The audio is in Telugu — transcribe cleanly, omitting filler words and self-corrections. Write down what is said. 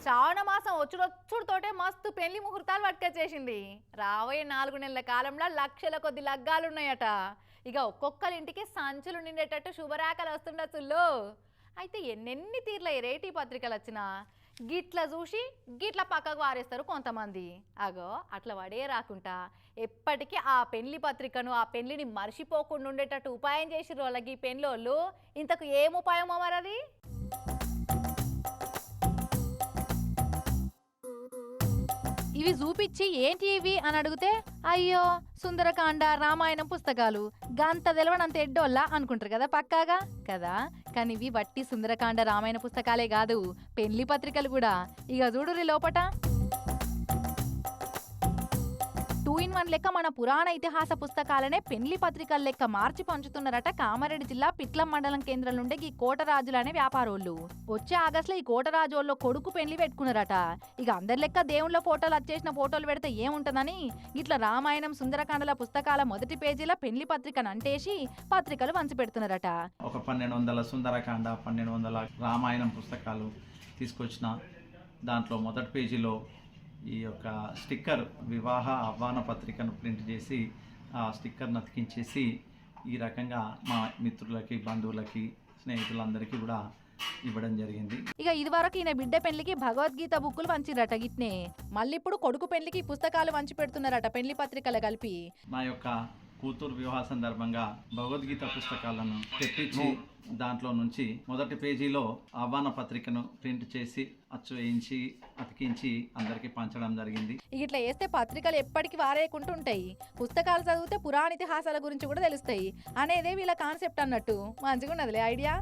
శ్రావణ మాసం వచ్చుడొచ్చుడుతోటే మస్తు పెళ్లి ముహూర్తాలు పట్టుకొచ్చేసింది. రాబోయే 4 నెలల కాలంలో లక్షల కొద్ది లగ్గాలున్నాయట. ఇక ఒక్కొక్కరింటికి సంచులు నిండేటట్టు శుభరాకలు వస్తుండొచ్చుల్లో. అయితే ఎన్నెన్ని తీర్ల రేటీ పత్రికలు వచ్చినా గిట్ల చూసి గిట్ల పక్కకు వారేస్తారు కొంతమంది. అగో అట్లా వడే రాకుండా ఎప్పటికీ ఆ పెళ్లి పత్రికను ఆ పెళ్లిని మర్చిపోకుండా ఉండేటట్టు ఉపాయం చేసిర్రు వాళ్ళకి ఈ పెళ్ళోళ్ళు. ఇంతకు ఏం ఉపాయమో మరది? ఇవి చూపించి ఏంటి ఇవి అని అడిగితే అయ్యో సుందరకాండ రామాయణం పుస్తకాలు గంత తెలవనంత ఎడ్డోళ్ళ అనుకుంటారు కదా పక్కాగా కదా. కానీ ఇవి వట్టి సుందరకాండ రామాయణ పుస్తకాలే కాదు, పెళ్లి పత్రికలు కూడా. ఇక చూడురి లోపట 2-in-1 లెక్క మన పురాణ ఇతిహాస పుస్తకాలనే పెళ్లి పత్రికల లెక్క మార్చి పంచుతున్నారట కామారెడ్డి జిల్లా పిట్లం మండలం కేంద్రం నుండి ఈ కోటరాజులు అనే వ్యాపారోళ్ళు. వచ్చే ఆగస్టులో ఈ కోటరాజుల్లో కొడుకు పెళ్లి పెట్టుకున్నారట. ఇక అందరి లెక్క దేవుళ్ళ ఫోటోలు వచ్చేసిన ఫోటోలు పెడితే ఏముంటుందని ఇట్లా రామాయణం సుందరకాండల పుస్తకాల మొదటి పేజీల పెళ్లి పత్రికను అంటేసి పత్రికలు వంచి పెడుతున్నారట. ఒక 1200 సుందరకాండ 1200 రామాయణం పుస్తకాలు తీసుకొచ్చిన దాంట్లో మొదటి పేజీలో ఈ యొక్క స్టిక్కర్ వివాహ ఆహ్వాన పత్రికను ప్రింట్ చేసి ఆ స్టిక్కర్ను అతికించేసి ఈ రకంగా మా మిత్రులకి బంధువులకి స్నేహితులందరికీ కూడా ఇవ్వడం జరిగింది. ఇక ఇది వరకు ఈయన బిడ్డ పెళ్లికి భగవద్గీత బుక్కులు వంచిరట గిట్నే. మళ్ళీ ఇప్పుడు కొడుకు పెళ్లికి పుస్తకాలు వంచి పెడుతున్నారట పెళ్లి పత్రికలు కలిపి. మా యొక్క కూతురు వివాహ సందర్భంగా భగవద్గీత పుస్తకాలను తెప్పించి దాంట్లో నుంచి మొదటి పేజీలో ఆహ్వాన పత్రికను ప్రింట్ చేసి అచ్చు వేయించి అతికించి అందరికి పంచడం జరిగింది. ఇట్లా వేస్తే పత్రికలు ఎప్పటికీ వారేకుంటుంటాయి, పుస్తకాలు చదివితే పురాణ ఇతిహాసాల గురించి కూడా తెలుస్తాయి అనేదే వీళ్ళ కాన్సెప్ట్ అన్నట్టు. మంచిగా ఉన్నదిలే ఐడియా.